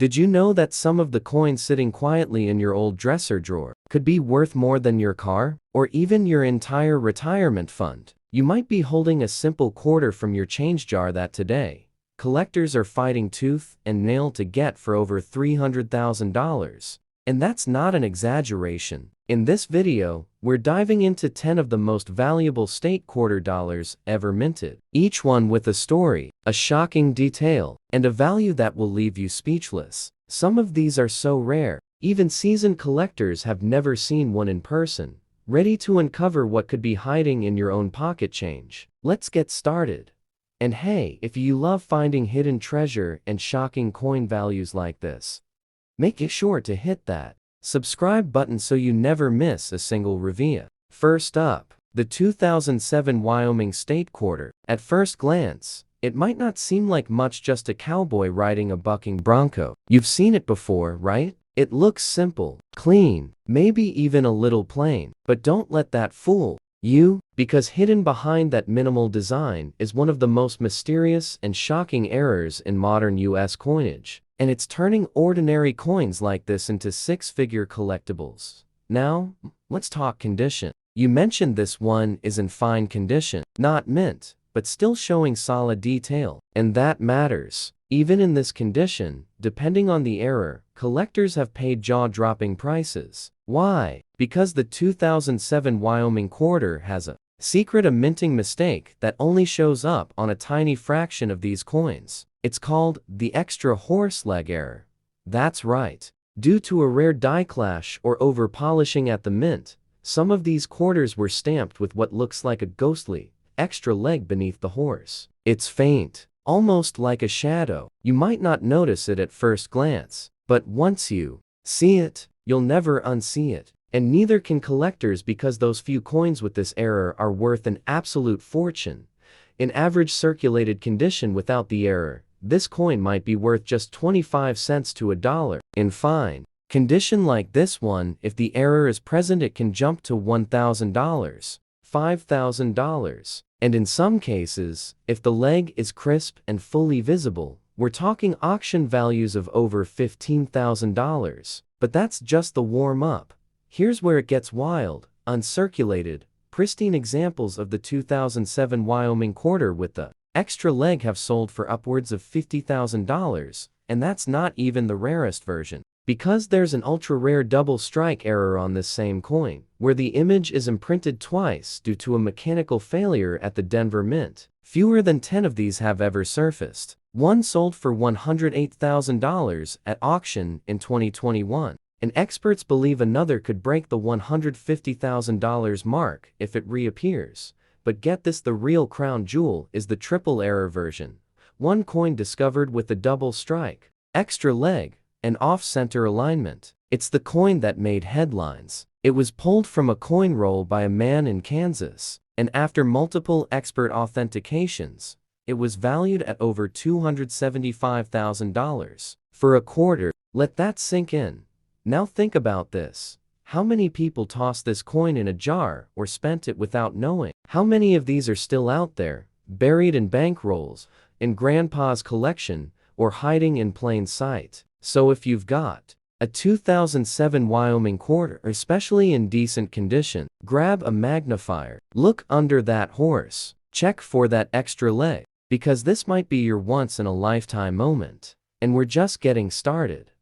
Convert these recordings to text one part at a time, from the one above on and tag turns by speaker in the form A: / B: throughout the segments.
A: Did you know that some of the coins sitting quietly in your old dresser drawer could be worth more than your car, or even your entire retirement fund? You might be holding a simple quarter from your change jar that today collectors are fighting tooth and nail to get for over $300,000. And that's not an exaggeration. In this video, we're diving into 10 of the most valuable state quarter dollars ever minted, each one with a story, a shocking detail, and a value that will leave you speechless. Some of these are so rare, even seasoned collectors have never seen one in person, ready to uncover what could be hiding in your own pocket change. Let's get started. And hey, if you love finding hidden treasure and shocking coin values like this, make sure to hit that subscribe button so you never miss a single reveal. First up, the 2007 Wyoming State Quarter. At first glance, it might not seem like much, just a cowboy riding a bucking bronco. You've seen it before, right? It looks simple, clean, maybe even a little plain. But don't let that fool you, because hidden behind that minimal design is one of the most mysterious and shocking errors in modern US coinage. And it's turning ordinary coins like this into six-figure collectibles. Now, let's talk condition. You mentioned this one is in fine condition, not mint, but still showing solid detail. And that matters. Even in this condition, depending on the error, collectors have paid jaw-dropping prices. Why? Because the 2007 Wyoming quarter has a minting mistake that only shows up on a tiny fraction of these coins. It's called the extra horse leg error. That's right. Due to a rare die clash or over-polishing at the mint, some of these quarters were stamped with what looks like a ghostly extra leg beneath the horse. It's faint, almost like a shadow. You might not notice it at first glance, but once you see it, you'll never unsee it. And neither can collectors, because those few coins with this error are worth an absolute fortune. In average circulated condition without the error, this coin might be worth just 25 cents to $1. In fine condition like this one, if the error is present, it can jump to $1,000, $5,000. And in some cases, if the leg is crisp and fully visible, we're talking auction values of over $15,000. But that's just the warm-up. Here's where it gets wild. Uncirculated, pristine examples of the 2007 Wyoming quarter with the extra leg have sold for upwards of $50,000, and that's not even the rarest version. Because there's an ultra-rare double strike error on this same coin, where the image is imprinted twice due to a mechanical failure at the Denver Mint. Fewer than 10 of these have ever surfaced. One sold for $108,000 at auction in 2021. And experts believe another could break the $150,000 mark if it reappears. But get this, the real crown jewel is the triple error version. One coin discovered with the double strike, extra leg, and off-center alignment. It's the coin that made headlines. It was pulled from a coin roll by a man in Kansas, and after multiple expert authentications, it was valued at over $275,000 for a quarter. Let that sink in. Now think about this. How many people tossed this coin in a jar or spent it without knowing? How many of these are still out there, buried in bankrolls, in grandpa's collection, or hiding in plain sight? So if you've got a 2007 Wyoming quarter, especially in decent condition, grab a magnifier, look under that horse, check for that extra leg, because this might be your once-in-a-lifetime moment. And we're just getting started.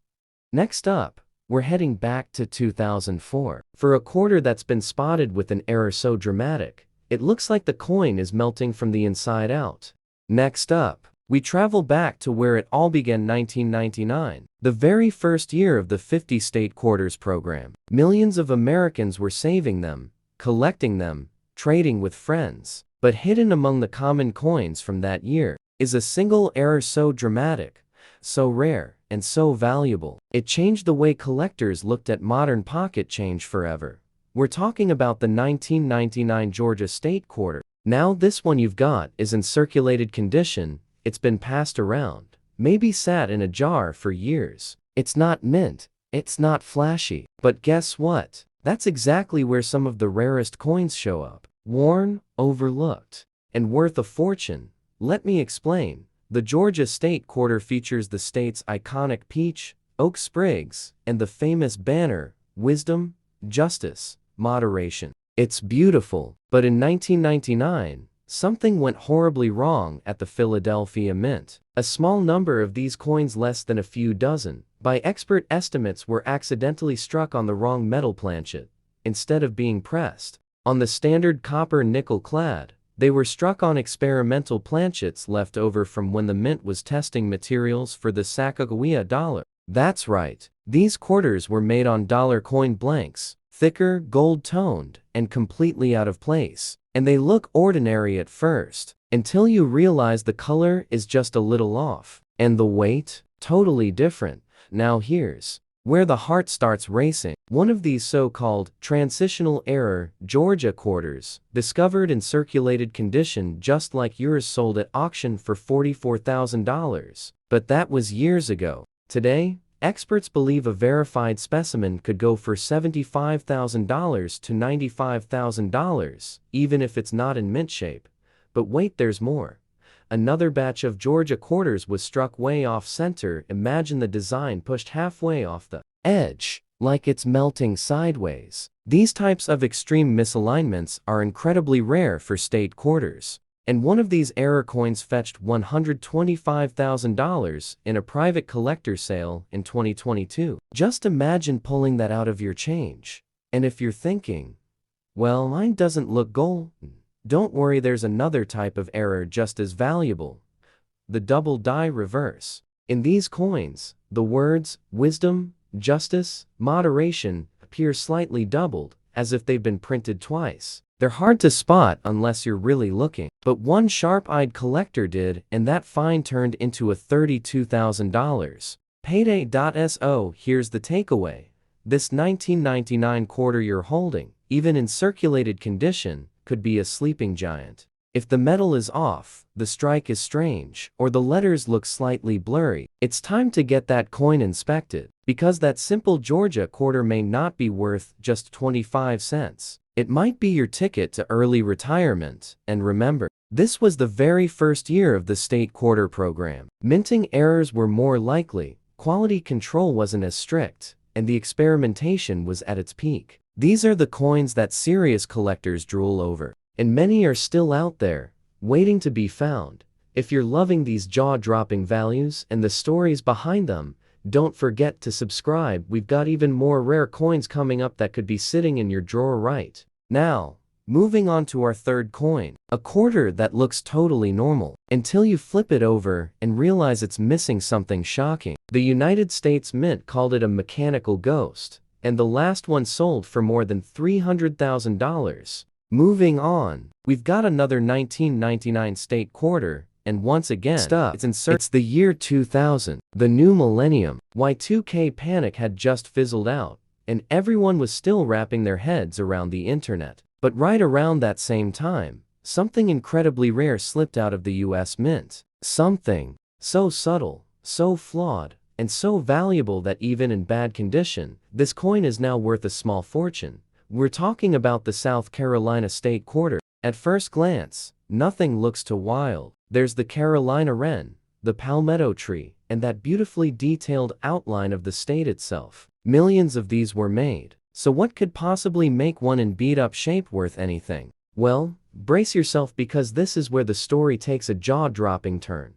A: Next up, we're heading back to 2004 for a quarter that's been spotted with an error so dramatic, it looks like the coin is melting from the inside out. Next up, we travel back to where it all began, 1999, the very first year of the 50 state quarters program. Millions of Americans were saving them, collecting them, trading with friends. But hidden among the common coins from that year is a single error so dramatic, so rare, and so valuable, it changed the way collectors looked at modern pocket change forever. We're talking about the 1999 Georgia State Quarter. Now this one you've got is in circulated condition, it's been passed around, maybe sat in a jar for years. It's not mint, it's not flashy, but guess what? That's exactly where some of the rarest coins show up. Worn, overlooked, and worth a fortune. Let me explain. The Georgia State Quarter features the state's iconic peach, oak sprigs, and the famous banner, Wisdom, Justice, Moderation. It's beautiful, but in 1999, something went horribly wrong at the Philadelphia Mint. A small number of these coins, less than a few dozen, by expert estimates, were accidentally struck on the wrong metal planchet. Instead of being pressed on the standard copper nickel clad, they were struck on experimental planchets left over from when the mint was testing materials for the Sacagawea dollar. That's right, these quarters were made on dollar coin blanks, thicker, gold-toned, and completely out of place. And they look ordinary at first, until you realize the color is just a little off, and the weight, totally different. Now here's where the heart starts racing. One of these so-called transitional error Georgia quarters, discovered in circulated condition just like yours, sold at auction for $44,000. But that was years ago. Today, experts believe a verified specimen could go for $75,000 to $95,000, even if it's not in mint shape. But wait, there's more. Another batch of Georgia quarters was struck way off center. Imagine the design pushed halfway off the edge, like it's melting sideways. These types of extreme misalignments are incredibly rare for state quarters. And one of these error coins fetched $125,000 in a private collector sale in 2022. Just imagine pulling that out of your change. And if you're thinking, well, mine doesn't look gold, don't worry, there's another type of error just as valuable. The double die reverse. In these coins, the words wisdom, justice, moderation appear slightly doubled, as if they've been printed twice. They're hard to spot unless you're really looking. But one sharp-eyed collector did, and that find turned into a $32,000 payday. So here's the takeaway. This 1999 quarter you're holding, even in circulated condition, could be a sleeping giant. If the metal is off, the strike is strange, or the letters look slightly blurry, it's time to get that coin inspected, because that simple Georgia quarter may not be worth just 25 cents. It might be your ticket to early retirement. And remember, this was the very first year of the state quarter program. Minting errors were more likely, quality control wasn't as strict, and the experimentation was at its peak. These are the coins that serious collectors drool over. And many are still out there, waiting to be found. If you're loving these jaw-dropping values and the stories behind them, don't forget to subscribe. We've got even more rare coins coming up that could be sitting in your drawer right now. Moving on to our third coin, a quarter that looks totally normal, until you flip it over and realize it's missing something shocking. The United States Mint called it a mechanical ghost, and the last one sold for more than $300,000. Moving on, we've got another 1999 state quarter, and once again, it's the year 2000, the new millennium. Y2K panic had just fizzled out, and everyone was still wrapping their heads around the internet. But right around that same time, something incredibly rare slipped out of the US Mint. Something so subtle, so flawed, and so valuable that even in bad condition, this coin is now worth a small fortune. We're talking about the South Carolina state quarter. At first glance, nothing looks too wild. There's the Carolina wren, the palmetto tree, and that beautifully detailed outline of the state itself. Millions of these were made. So what could possibly make one in beat-up shape worth anything? Well, brace yourself, because this is where the story takes a jaw-dropping turn.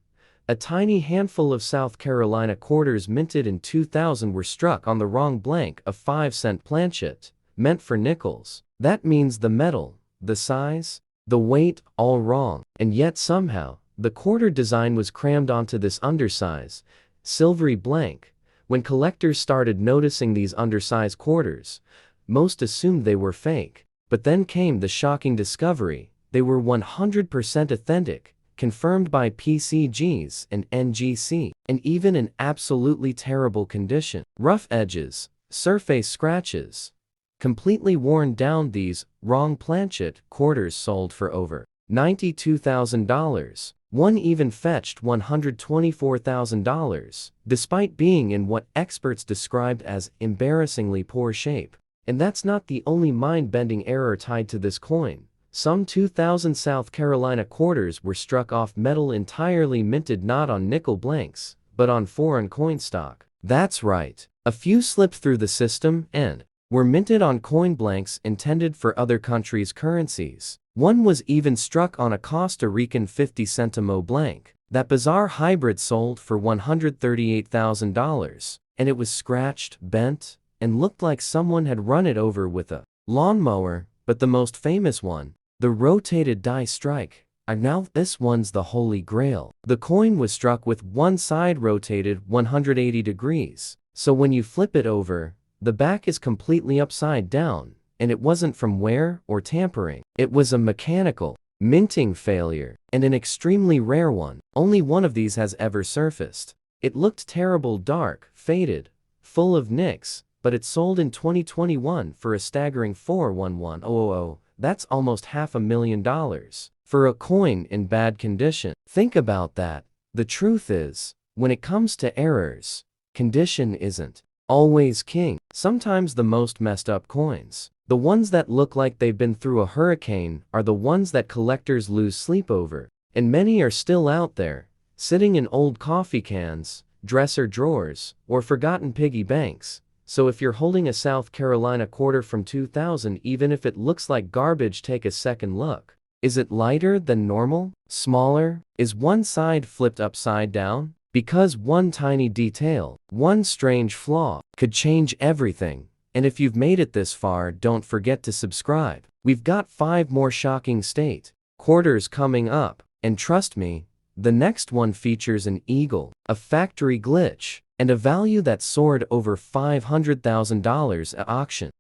A: A tiny handful of South Carolina quarters minted in 2000 were struck on the wrong blank of 5-cent planchet, meant for nickels. That means the metal, the size, the weight, all wrong. And yet somehow, the quarter design was crammed onto this undersize, silvery blank. When collectors started noticing these undersized quarters, most assumed they were fake. But then came the shocking discovery: they were 100% authentic, confirmed by PCGs and NGC, and even in absolutely terrible condition. Rough edges, surface scratches, completely worn down. These wrong planchet quarters sold for over $92,000. One even fetched $124,000, despite being in what experts described as embarrassingly poor shape. And that's not the only mind-bending error tied to this coin. Some 2000 South Carolina quarters were struck off metal entirely minted not on nickel blanks, but on foreign coin stock. That's right. A few slipped through the system and were minted on coin blanks intended for other countries' currencies. One was even struck on a Costa Rican 50 centimo blank. That bizarre hybrid sold for $138,000, and it was scratched, bent, and looked like someone had run it over with a lawnmower. But the most famous one, the rotated die strike. Now this one's the holy grail. The coin was struck with one side rotated 180 degrees, so when you flip it over, the back is completely upside down, and it wasn't from wear or tampering. It was a mechanical minting failure, and an extremely rare one. Only one of these has ever surfaced. It looked terrible, dark, faded, full of nicks, but it sold in 2021 for a staggering $411,000. That's almost $500,000 for a coin in bad condition. Think about that. The truth is, when it comes to errors, condition isn't always king. Sometimes the most messed up coins, the ones that look like they've been through a hurricane, are the ones that collectors lose sleep over. And many are still out there, sitting in old coffee cans, dresser drawers, or forgotten piggy banks. So if you're holding a South Carolina quarter from 2000, even if it looks like garbage, take a second look. Is it lighter than normal? Smaller? Is one side flipped upside down? Because one tiny detail, one strange flaw, could change everything. And if you've made it this far, don't forget to subscribe. We've got 5 more shocking state quarters coming up, and trust me, the next one features an eagle, a factory glitch, and a value that soared over $500,000 at auction.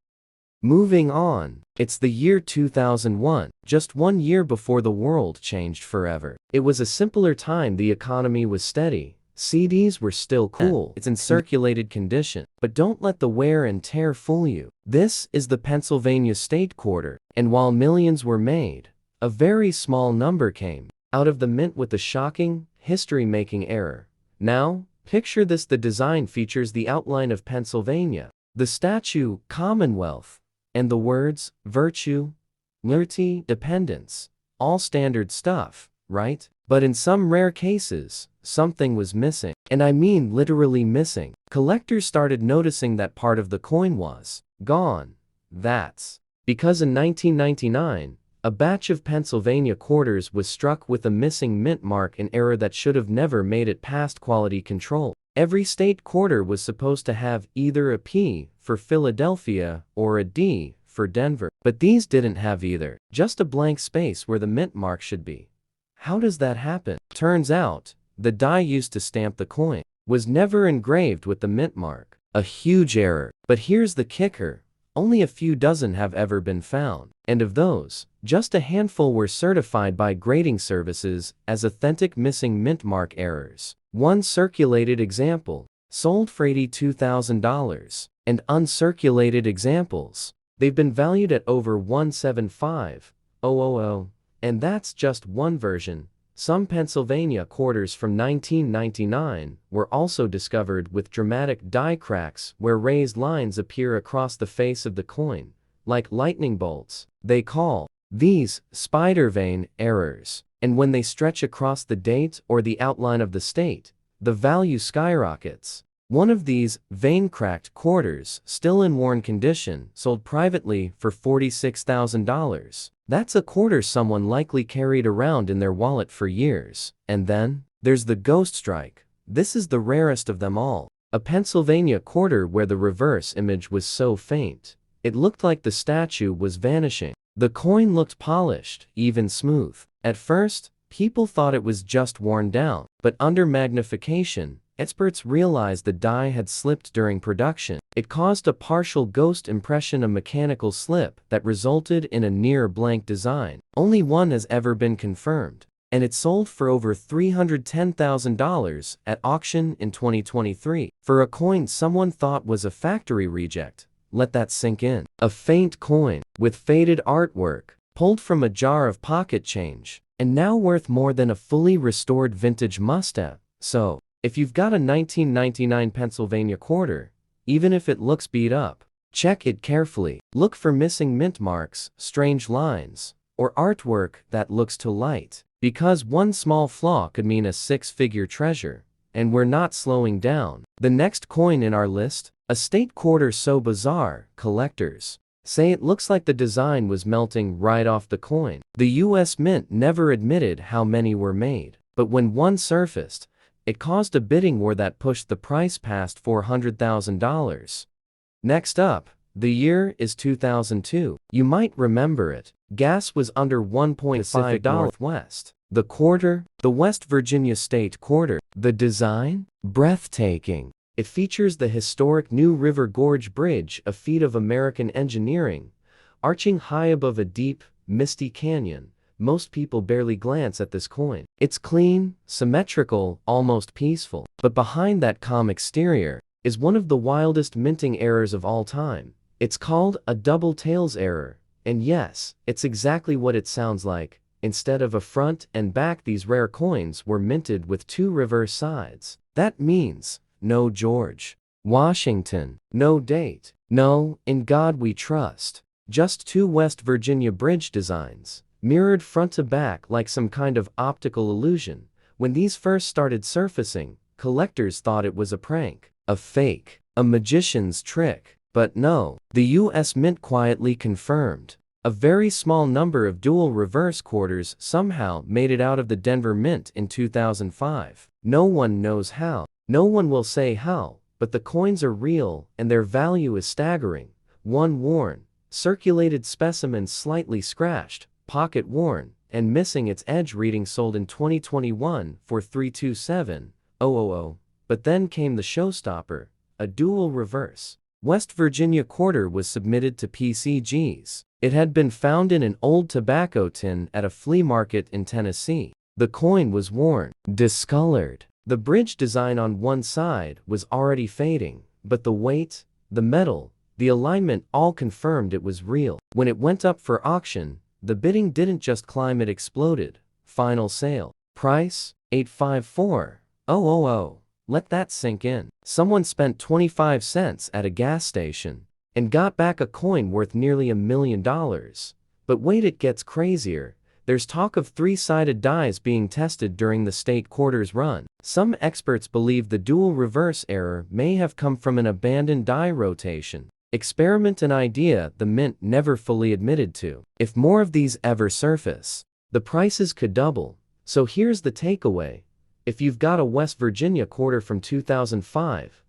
A: Moving on, it's the year 2001, just 1 year before the world changed forever. It was a simpler time, the economy was steady, CDs were still cool, it's in circulated condition, but don't let the wear and tear fool you. This is the Pennsylvania state quarter, and while millions were made, a very small number came out of the mint with a shocking, history-making error. Now, picture this: the design features the outline of Pennsylvania, the statue, Commonwealth, and the words, virtue, liberty, dependence. All standard stuff, right? But in some rare cases, something was missing. And I mean literally missing. Collectors started noticing that part of the coin was gone. That's because in 1999, a batch of Pennsylvania quarters was struck with a missing mint mark, an error that should have never made it past quality control. Every state quarter was supposed to have either a P for Philadelphia or a D for Denver, but these didn't have either, just a blank space where the mint mark should be. How does that happen? Turns out, the die used to stamp the coin was never engraved with the mint mark. A huge error. But here's the kicker: only a few dozen have ever been found, and of those, just a handful were certified by grading services as authentic missing mint mark errors. One circulated example sold for $82,000, and uncirculated examples, they've been valued at over $175,000, and that's just one version. Some Pennsylvania quarters from 1999 were also discovered with dramatic die cracks where raised lines appear across the face of the coin, like lightning bolts. They call these spider vein errors, and when they stretch across the date or the outline of the state, the value skyrockets. One of these vein-cracked quarters, still in worn condition, sold privately for $46,000. That's a quarter someone likely carried around in their wallet for years. And then, there's the ghost strike. This is the rarest of them all. A Pennsylvania quarter where the reverse image was so faint, it looked like the statue was vanishing. The coin looked polished, even smooth. At first, people thought it was just worn down, but under magnification, experts realized the die had slipped during production. It caused a partial ghost impression, a mechanical slip that resulted in a near blank design. Only one has ever been confirmed, and it sold for over $310,000 at auction in 2023. For a coin someone thought was a factory reject. Let that sink in. A faint coin with faded artwork, pulled from a jar of pocket change, and now worth more than a fully restored vintage must-have. So, if you've got a 1999 Pennsylvania quarter, even if it looks beat up, check it carefully. Look for missing mint marks, strange lines, or artwork that looks too light. Because one small flaw could mean a six-figure treasure. And we're not slowing down. The next coin in our list, a state quarter so bizarre, collectors say it looks like the design was melting right off the coin. The US Mint never admitted how many were made, but when one surfaced, it caused a bidding war that pushed the price past $400,000. Next up, the year is 2002. You might remember it. Gas was under $1.5 Northwest. The quarter, the West Virginia State Quarter. The design? Breathtaking. It features the historic New River Gorge Bridge, a feat of American engineering, arching high above a deep, misty canyon. Most people barely glance at this coin. It's clean, symmetrical, almost peaceful. But behind that calm exterior is one of the wildest minting errors of all time. It's called a double tails error. And yes, it's exactly what it sounds like. Instead of a front and back, these rare coins were minted with two reverse sides. That means no George Washington, no date, no "In God We Trust." Just two West Virginia bridge designs, mirrored front to back like some kind of optical illusion. When these first started surfacing, collectors thought it was a prank, a fake, a magician's trick. But no, the US Mint quietly confirmed. A very small number of dual reverse quarters somehow made it out of the Denver Mint in 2005. No one knows how. No one will say how, but the coins are real and their value is staggering. One worn, circulated specimen, slightly scratched, pocket worn, and missing its edge, reading sold in 2021 for $327,000. But then came the showstopper, a dual reverse West Virginia quarter was submitted to PCGs. It had been found in an old tobacco tin at a flea market in Tennessee. The coin was worn, discolored. The bridge design on one side was already fading, but the weight, the metal, the alignment all confirmed it was real. When it went up for auction, the bidding didn't just climb, it exploded. Final sale. Price? $854,000. Let that sink in. Someone spent 25 cents at a gas station and got back a coin worth nearly $1 million. But wait, it gets crazier. There's talk of three-sided dies being tested during the state quarters run. Some experts believe the dual reverse error may have come from an abandoned die rotation experiment, an idea the Mint never fully admitted to. If more of these ever surface, the prices could double. So here's the takeaway. If you've got a West Virginia quarter from 2005,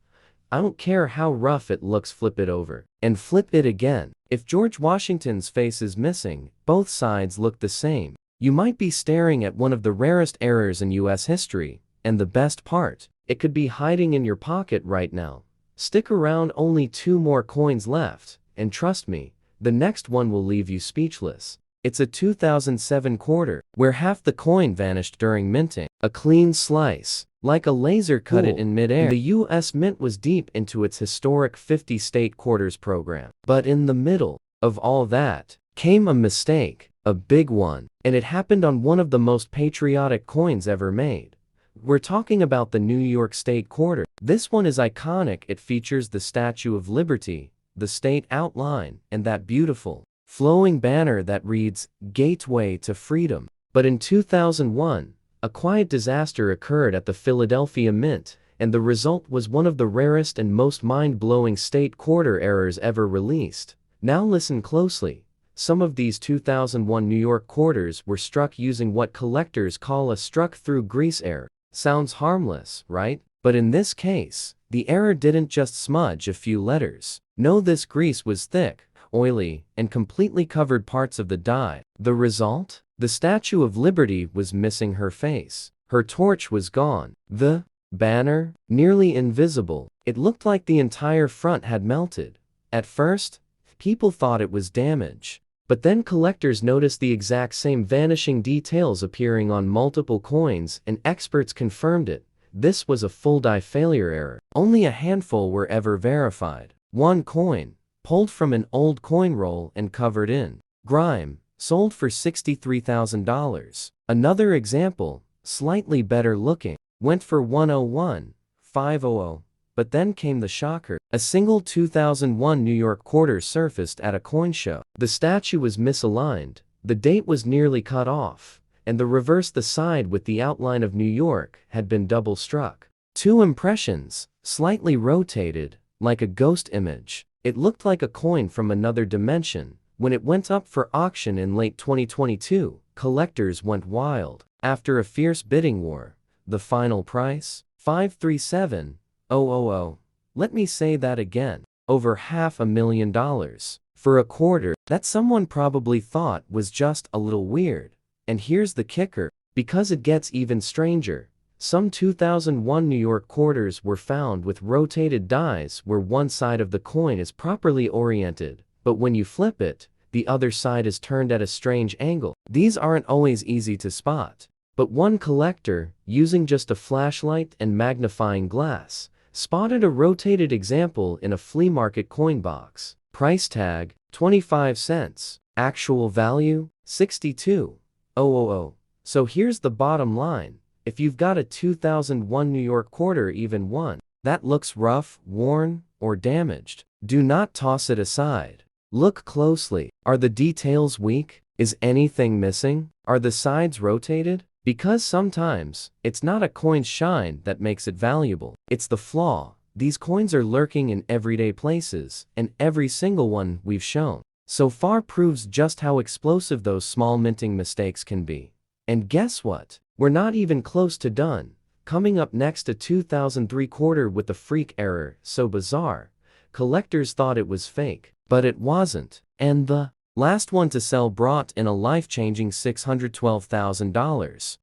A: I don't care how rough it looks, flip it over and flip it again. If George Washington's face is missing, both sides look the same. You might be staring at one of the rarest errors in US history, and the best part, it could be hiding in your pocket right now. Stick around, only 2 more coins left, and trust me, the next one will leave you speechless. It's a 2007 quarter, where half the coin vanished during minting. A clean slice, like a laser cut it in midair. The US Mint was deep into its historic 50-state quarters program. But in the middle of all that came a mistake, a big one, and it happened on one of the most patriotic coins ever made. We're talking about the New York State Quarter. This one is iconic. It features the Statue of Liberty, the state outline, and that beautiful, flowing banner that reads, "Gateway to Freedom." But in 2001, a quiet disaster occurred at the Philadelphia Mint, and the result was one of the rarest and most mind-blowing state quarter errors ever released. Now listen closely. Some of these 2001 New York quarters were struck using what collectors call a struck-through grease error. Sounds harmless, right? But in this case, the error didn't just smudge a few letters. No, this grease was thick, oily, and completely covered parts of the die. The result? The Statue of Liberty was missing her face. Her torch was gone. The banner? Nearly invisible. It looked like the entire front had melted. At first, people thought it was damage. But then collectors noticed the exact same vanishing details appearing on multiple coins, and experts confirmed it. This was a full die failure error. Only a handful were ever verified. One coin, pulled from an old coin roll and covered in grime, sold for $63,000. Another example, slightly better looking, went for $101,500. But then came the shocker. A single 2001 New York quarter surfaced at a coin show. The statue was misaligned, The date was nearly cut off, and the reverse, the side with the outline of New York, had been double struck. Two impressions, slightly rotated, like a ghost image. It looked like a coin from another dimension. When it went up for auction in late 2022, collectors went wild. After a fierce bidding war, the final price? $537,000. Let me say that again. Over $500,000. For a quarter that someone probably thought was just a little weird. And here's the kicker, because it gets even stranger. Some 2001 New York quarters were found with rotated dies where one side of the coin is properly oriented, but when you flip it, the other side is turned at a strange angle. These aren't always easy to spot, but one collector, using just a flashlight and magnifying glass, spotted a rotated example in a flea market coin box. Price tag, 25 cents. Actual value, $62,000. So here's the bottom line. If you've got a 2001 New York quarter, even one, that looks rough, worn, or damaged, do not toss it aside. Look closely. Are the details weak? Is anything missing? Are the sides rotated? Because sometimes, it's not a coin's shine that makes it valuable. It's the flaw. These coins are lurking in everyday places, and every single one we've shown so far proves just how explosive those small minting mistakes can be. And guess what? We're not even close to done. Coming up next, a 2003 quarter with a freak error so bizarre, collectors thought it was fake, but it wasn't. And the last one to sell brought in a life-changing $612,000.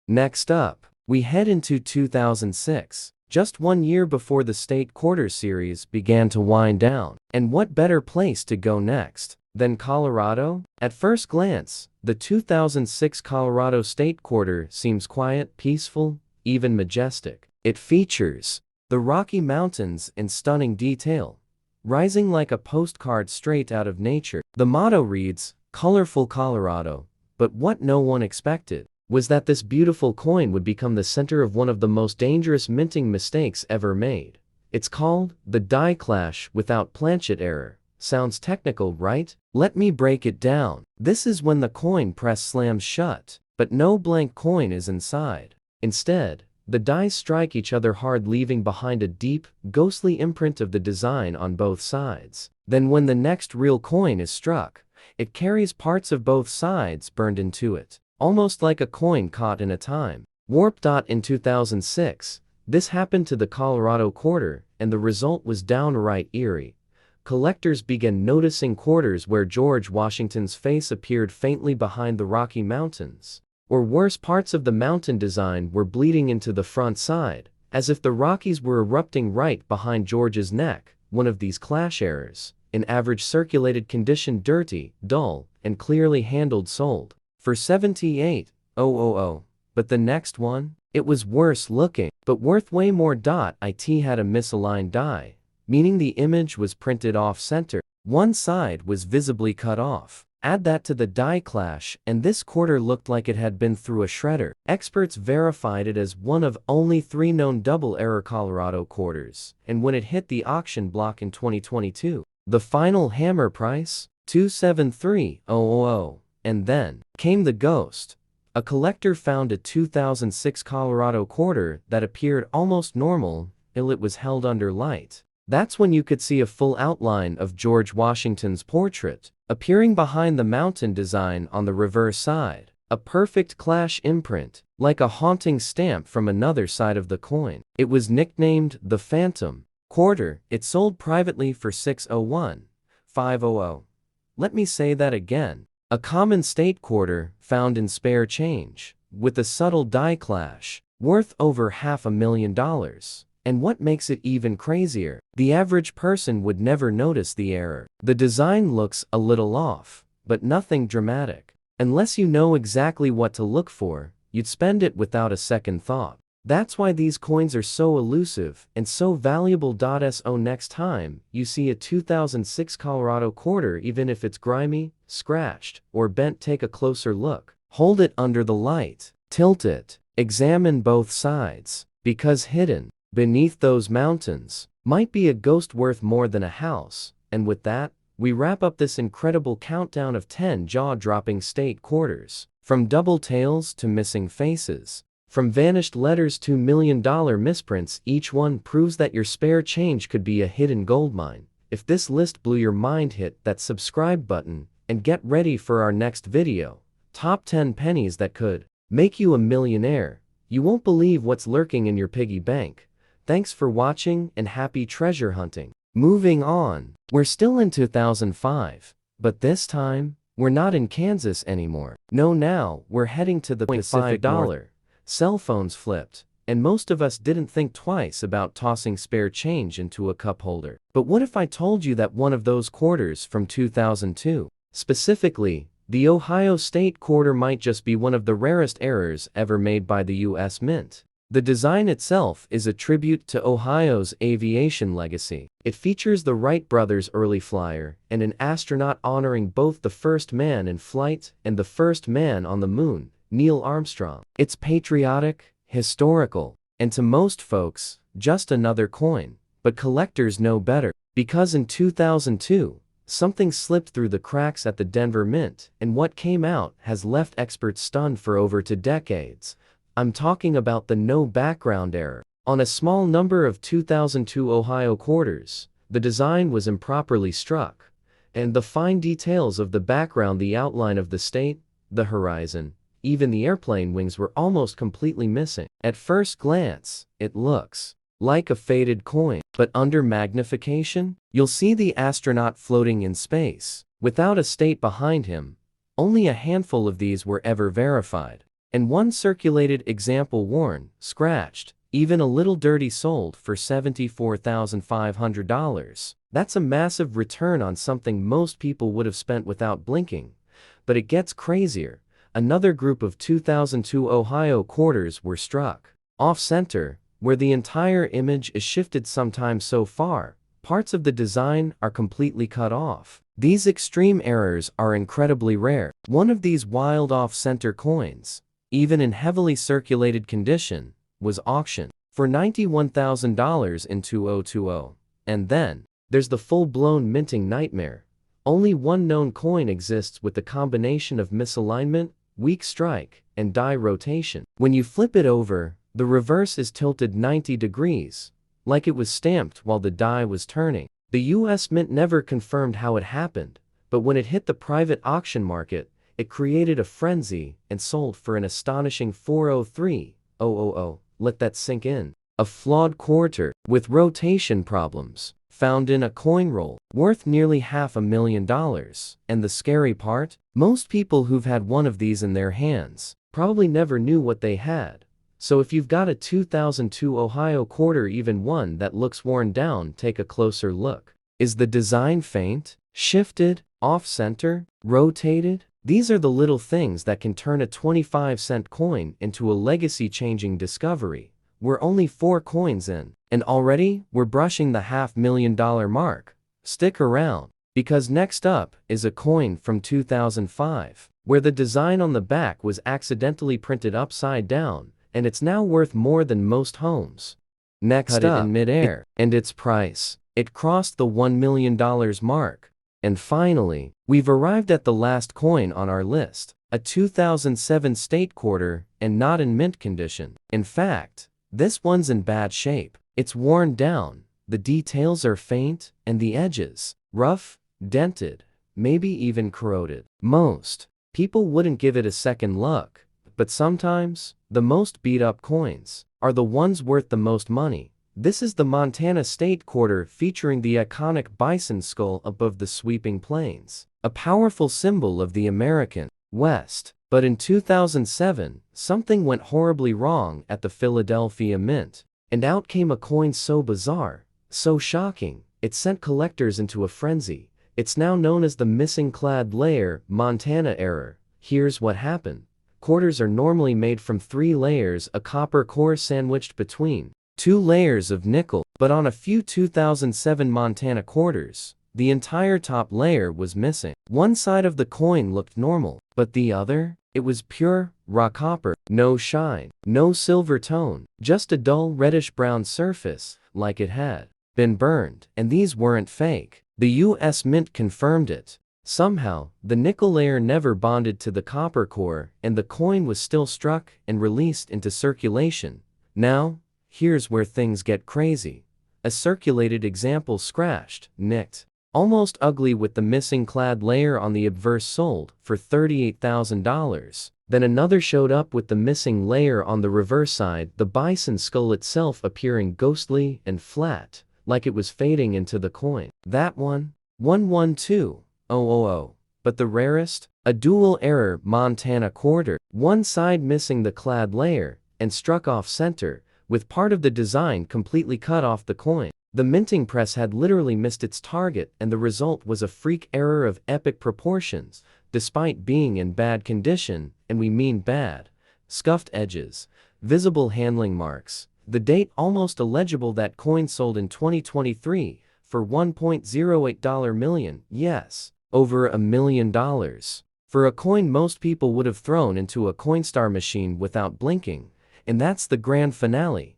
A: Next up, we head into 2006. Just 1 year before the State Quarter series began to wind down. And what better place to go next than Colorado? At first glance, the 2006 Colorado State Quarter seems quiet, peaceful, even majestic. It features the Rocky Mountains in stunning detail, rising like a postcard straight out of nature. The motto reads, "Colorful Colorado." But what no one expected was that this beautiful coin would become the center of one of the most dangerous minting mistakes ever made. It's called the die clash without planchet error. Sounds technical, right? Let me break it down. This is when the coin press slams shut, but no blank coin is inside. Instead, the dies strike each other hard, leaving behind a deep, ghostly imprint of the design on both sides. Then when the next real coin is struck, it carries parts of both sides burned into it, almost like a coin caught in a time warp. In 2006, this happened to the Colorado quarter, and the result was downright eerie. Collectors began noticing quarters where George Washington's face appeared faintly behind the Rocky Mountains. Or worse, parts of the mountain design were bleeding into the front side, as if the Rockies were erupting right behind George's neck. One of these clash errors, in average circulated condition, dirty, dull, and clearly handled, sold for $78,000. But the next one? It was worse looking, but worth way more. It had a misaligned die, meaning the image was printed off-center. One side was visibly cut off. Add that to the die clash, and this quarter looked like it had been through a shredder. Experts verified it as one of only 3 known double-error Colorado quarters, and when it hit the auction block in 2022, the final hammer price? $273,000. And then came the ghost. A collector found a 2006 Colorado quarter that appeared almost normal till it was held under light. That's when you could see a full outline of George Washington's portrait appearing behind the mountain design on the reverse side. A perfect clash imprint, like a haunting stamp from another side of the coin. It was nicknamed the Phantom Quarter. It sold privately for $601,500. Let me say that again. A common state quarter found in spare change, with a subtle die clash, worth over $500,000. And what makes it even crazier, the average person would never notice the error. The design looks a little off, but nothing dramatic. Unless you know exactly what to look for, you'd spend it without a second thought. That's why these coins are so elusive and so valuable. So next time you see a 2006 Colorado quarter, even if it's grimy, scratched, or bent, take a closer look. Hold it under the light, tilt it, examine both sides, because hidden beneath those mountains might be a ghost worth more than a house. And with that, we wrap up this incredible countdown of 10 jaw-dropping state quarters. From double tails to missing faces, from vanished letters to million-dollar misprints, each one proves that your spare change could be a hidden goldmine. If this list blew your mind, hit that subscribe button and get ready for our next video. Top 10 pennies that could make you a millionaire. You won't believe what's lurking in your piggy bank. Thanks for watching and happy treasure hunting. Moving on, we're still in 2005, but this time, we're not in Kansas anymore. No, now, we're heading to the Pacific North. Cell phones flipped, and most of us didn't think twice about tossing spare change into a cup holder. But what if I told you that one of those quarters from 2002, specifically, the Ohio State quarter, might just be one of the rarest errors ever made by the U.S. Mint? The design itself is a tribute to Ohio's aviation legacy. It features the Wright brothers' early flyer and an astronaut honoring both the first man in flight and the first man on the moon, Neil Armstrong. It's patriotic, historical, and to most folks, just another coin. But collectors know better, because in 2002, something slipped through the cracks at the Denver Mint, and what came out has left experts stunned for over 2 decades. I'm talking about the no background error. On a small number of 2002 Ohio quarters, the design was improperly struck, and the fine details of the background, the outline of the state, the horizon, even the airplane wings were almost completely missing. At first glance, it looks like a faded coin, but under magnification, you'll see the astronaut floating in space, without a state behind him. Only a handful of these were ever verified, and one circulated example worn, scratched, even a little dirty, sold for $74,500. That's a massive return on something most people would have spent without blinking. But it gets crazier. Another group of 2002 Ohio quarters were struck off-center, where the entire image is shifted, sometimes so far, parts of the design are completely cut off. These extreme errors are incredibly rare. One of these wild off-center coins, even in heavily circulated condition, was auctioned for $91,000 in 2020. And then, there's the full-blown minting nightmare. Only one known coin exists with the combination of misalignment, weak strike, and die rotation. When you flip it over, the reverse is tilted 90 degrees, like it was stamped while the die was turning. The U.S. Mint never confirmed how it happened, but when it hit the private auction market, it created a frenzy and sold for an astonishing $403,000. Let that sink in. A flawed quarter, with rotation problems, found in a coin roll, worth nearly $500,000. And the scary part? Most people who've had one of these in their hands probably never knew what they had. So if you've got a 2002 Ohio quarter, even one that looks worn down, take a closer look. Is the design faint, shifted, off-center, rotated? These are the little things that can turn a 25-cent coin into a legacy-changing discovery. We're only 4 coins in, and already we're brushing the $500,000 mark. Stick around, because next up is a coin from 2005, where the design on the back was accidentally printed upside down, and it's now worth more than most homes. Next up, in midair, and its price. It crossed the $1 million mark. And finally, we've arrived at the last coin on our list, a 2007 state quarter, and not in mint condition. In fact, this one's in bad shape. It's worn down, the details are faint, and the edges rough, dented, maybe even corroded. Most people wouldn't give it a second look, but sometimes, the most beat-up coins are the ones worth the most money. This is the Montana State Quarter, featuring the iconic bison skull above the sweeping plains, a powerful symbol of the American West. But in 2007, something went horribly wrong at the Philadelphia Mint, and out came a coin so bizarre, so shocking, it sent collectors into a frenzy. It's now known as the missing clad layer Montana error. Here's what happened. Quarters are normally made from 3 layers, a copper core sandwiched between 2 layers of nickel, but on a few 2007 Montana quarters, the entire top layer was missing. One side of the coin looked normal, but the other? It was pure, raw copper, no shine, no silver tone, just a dull reddish-brown surface, like it had been burned. And these weren't fake. The US Mint confirmed it. Somehow, the nickel layer never bonded to the copper core, and the coin was still struck and released into circulation. Now, here's where things get crazy. A circulated example scratched, nicked, almost ugly with the missing clad layer on the obverse sold for $38,000. Then another showed up with the missing layer on the reverse side, the bison skull itself appearing ghostly and flat, like it was fading into the coin. That one? 112000. But the rarest? A dual error Montana quarter, one side missing the clad layer, and struck off center, with part of the design completely cut off the coin. The minting press had literally missed its target, and the result was a freak error of epic proportions, despite being in bad condition, and we mean bad. Scuffed edges, visible handling marks, the date almost illegible. That coin sold in 2023 for $1.08 million, yes, over $1 million. For a coin most people would have thrown into a Coinstar machine without blinking, and that's the grand finale.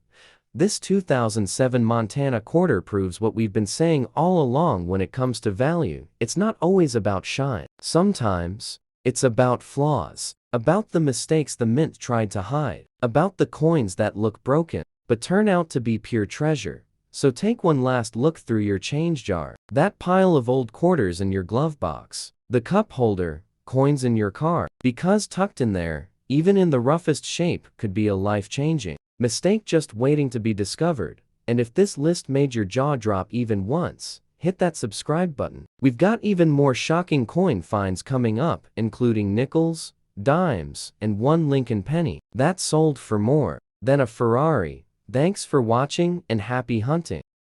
A: This 2007 Montana quarter proves what we've been saying all along when it comes to value. It's not always about shine. Sometimes, it's about flaws. About the mistakes the mint tried to hide. About the coins that look broken, but turn out to be pure treasure. So take one last look through your change jar. That pile of old quarters in your glove box. The cup holder, coins in your car. Because tucked in there, even in the roughest shape, could be a life-changing mistake just waiting to be discovered. And if this list made your jaw drop even once, hit that subscribe button. We've got even more shocking coin finds coming up, including nickels, dimes, and one Lincoln penny that sold for more than a Ferrari. Thanks for watching and happy hunting.